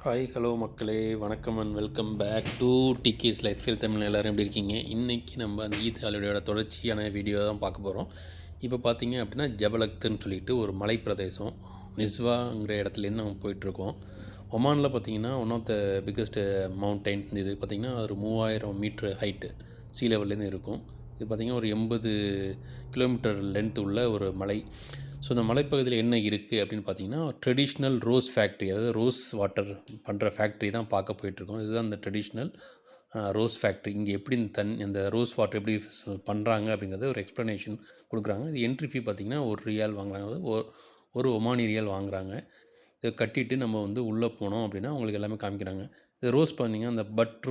Hi hello மக்களே, வணக்கம் and welcome back to DK's lifestyle Tamil. எல்லோரும் எப்படி இருக்கீங்க? இன்றைக்கி நம்ம அந்த ஈத் ஹாலிடேயோட தொடர்ச்சியான வீடியோ தான் பார்க்க போகிறோம். இப்போ பார்த்தீங்க அப்படின்னா ஜபல் அக்த்ன்னு சொல்லிட்டு ஒரு மலை பிரதேசம் நிஸ்வாங்கிற இடத்துலேருந்து நம்ம போயிட்டுருக்கோம். ஒமானில் பார்த்தீங்கன்னா one of the biggest mountain இது பார்த்திங்கன்னா ஒரு 3000 மீட்ரு ஹைட்டு சீ லெவல்லேருந்து இருக்கும். இது பார்த்திங்கன்னா ஒரு 80 கிலோமீட்டர் லென்த் உள்ள ஒரு மலை. ஸோ இந்த மலைப்பகுதியில் என்ன இருக்குது அப்படின்னு பார்த்தீங்கன்னா ட்ரெடிஷ்னல் ரோஸ் ஃபேக்ட்ரி, அதாவது ரோஸ் வாட்டர் பண்ணுற ஃபேக்ட்ரி தான் பார்க்க போயிட்டுருக்கோம். இதுதான் அந்த ட்ரெடிஷ்னல் ரோஸ் ஃபேக்ட்ரி. இங்கே எப்படி இந்த ரோஸ் வாட்டர் எப்படி பண்ணுறாங்க அப்படிங்கிறத ஒரு எக்ஸ்ப்ளனேஷன் கொடுக்குறாங்க. இது என்ட்ரி ஃபீ பார்த்திங்கன்னா ஒரு ரியால் வாங்குறாங்க, அதாவது ஒரு ஒமானி ரியால் வாங்குறாங்க. இதை கட்டிட்டு நம்ம உள்ளே போனோம் அப்படின்னா உங்களுக்கு எல்லாமே காமிக்கிறாங்க. இது ரோஸ் பண்ணிங்கன்னா அந்த பட்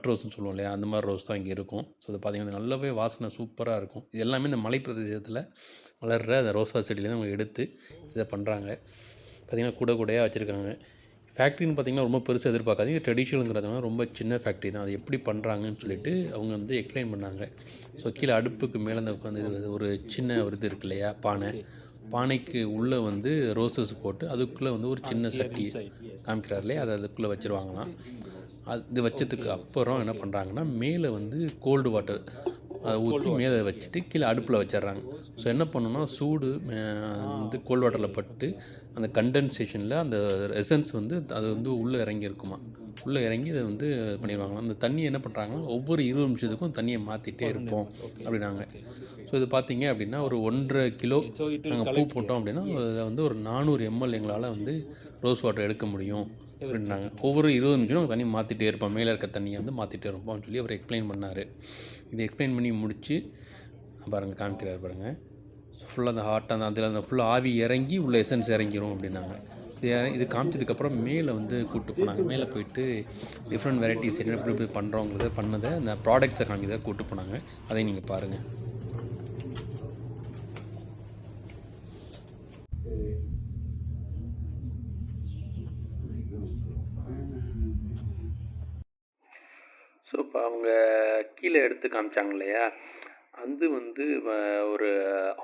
ரோஸ்ன்னு சொல்லுவோம் இல்லையா, அந்த மாதிரி ரோஸ் தான் இங்கே இருக்கும். ஸோ இது பார்த்திங்கன்னா நல்லாவே வாசனை சூப்பராக இருக்கும். இது எல்லாமே இந்த மலை பிரதேசத்தில் வளர்கிற அந்த ரோசா செடியிலேருந்து அவங்க எடுத்து இதை பண்ணுறாங்க. பார்த்திங்கன்னா கூடையாக வச்சுருக்காங்க. ஃபேக்ட்ரின்னு பார்த்திங்கன்னா ரொம்ப பெருசாக எதிர்பார்க்காதீங்க. ட்ரெடிஷ்னலுங்கிறதுனால ரொம்ப சின்ன ஃபேக்ட்ரி தான். அது எப்படி பண்ணுறாங்கன்னு சொல்லிட்டு அவங்க எக்ஸ்பிளைன் பண்ணாங்க. ஸோ கீழே அடுப்புக்கு மேலே அந்த உட்காந்து ஒரு சின்ன ஒரு இது இருக்கு இல்லையா, பானைக்கு உள்ளே ரோசஸ் போட்டு அதுக்குள்ளே ஒரு சின்ன சட்டி காமிக்கிறார் இல்லையா, அதை அதுக்குள்ளே வச்சுருவாங்களாம். அது வச்சதுக்கு அப்புறம் என்ன பண்ணுறாங்கன்னா மேலே கோல்டு வாட்டர் அதை ஊற்றி மேலே வச்சுட்டு கீழே அடுப்பில் வச்சிட்றாங்க. ஸோ என்ன பண்ணணும்னா சூடு கோல்டு வாட்டரில் பட்டு அந்த கண்டென்சேஷனில் அந்த எசன்ஸ் அது உள்ளே இறங்கியிருக்குமா. உள்ளே இறங்கி அதை பண்ணிடுவாங்களாம். அந்த தண்ணியை என்ன பண்ணுறாங்கன்னா ஒவ்வொரு 20 நிமிஷத்துக்கும் தண்ணியை மாற்றிட்டே இருப்போம் அப்படின்னாங்க. ஸோ இது பார்த்திங்க அப்படின்னா ஒரு 1.5 கிலோ நாங்கள் பூ போட்டோம் அப்படின்னா அதில் ஒரு 400 ml எங்களால் ரோஸ் வாட்டர் எடுக்க முடியும் அப்படின்னாங்க. ஒவ்வொரு 20 நிமிஷம் தண்ணி மாற்றிட்டே இருப்போம், மேலே இருக்க தண்ணியை மாற்றிட்டே இருப்போம்னு சொல்லி அவர் எக்ஸ்பிளைன் பண்ணார். இதை எக்ஸ்பிளைன் பண்ணி முடித்து பாருங்கள், காமிக்கிறார் பாருங்கள். ஃபுல்லாக அந்த ஹாட்டாக அதில் அந்த ஃபுல்லாக ஆவி இறங்கி உள்ள எசன்ஸ் இறங்கிரும் அப்படின்னாங்க. இது காமிச்சதுக்கப்புறம் மேலே கூப்பிட்டு போனாங்க. மேலே போயிட்டு டிஃப்ரெண்ட் வெரைட்டிஸ் என்ன எப்படி எப்படி பண்ணுறோங்கிறத பண்ணதை அந்த ப்ராடக்ட்ஸை காமிக்கிறத கூப்பிட்டு போனாங்க. அதை நீங்கள் பாருங்கள். ஸோ இப்போ அவங்க கீழே எடுத்து காமிச்சாங்க இல்லையா, அது ஒரு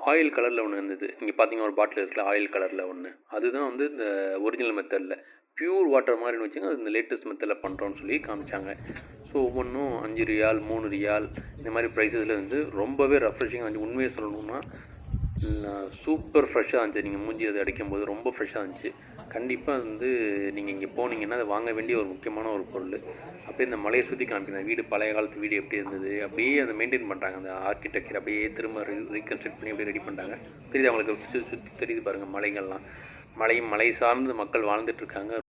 ஆயில் கலரில் ஒன்று இருந்தது. இங்கே பார்த்தீங்கன்னா ஒரு பாட்டில் இருக்குல்ல ஆயில் கலரில் ஒன்று, அதுதான் இந்த ஒரிஜினல் மெத்தடில் ப்யூர் வாட்டர் மாதிரின்னு வச்சுங்க. அது இந்த லேட்டஸ்ட் மெத்தடில் பண்ணுறோன்னு சொல்லி காமிச்சாங்க. ஸோ ஒவ்வொன்றும் 5 ரியால் 3 ரியால் இந்த மாதிரி ப்ரைஸஸில் ரொம்பவே ரெஃப்ரெஷிங்காக இருந்துச்சு. உண்மையை சொல்லணுன்னா சூப்பர் ஃப்ரெஷ்ஷாக இருந்துச்சு. நீங்கள் மூஞ்சி அதை அடிக்கும்போது ரொம்ப ஃப்ரெஷ்ஷாக இருந்துச்சு. கண்டிப்பாக நீங்கள் இங்கே போனீங்கன்னா அதை வாங்க வேண்டிய ஒரு முக்கியமான ஒரு பொருள். அப்படியே இந்த மலையை சுற்றி காமிக்கிறாங்க. வீடு பழைய காலத்து வீடு எப்படி இருந்தது அப்படியே அதை மெயின்டைன் பண்ணுறாங்க. அந்த ஆர்கிடெக்சர் அப்படியே திரும்ப ரீகன்ஸ்ட்ரக்ட் பண்ணி அப்படியே ரெடி பண்ணுறாங்க. தெரியுது அவங்களுக்கு சுற்றி தெரியுது பாருங்கள் மலைகள்லாம். மலை சார்ந்து மக்கள் வாழ்ந்துட்டுருக்காங்க.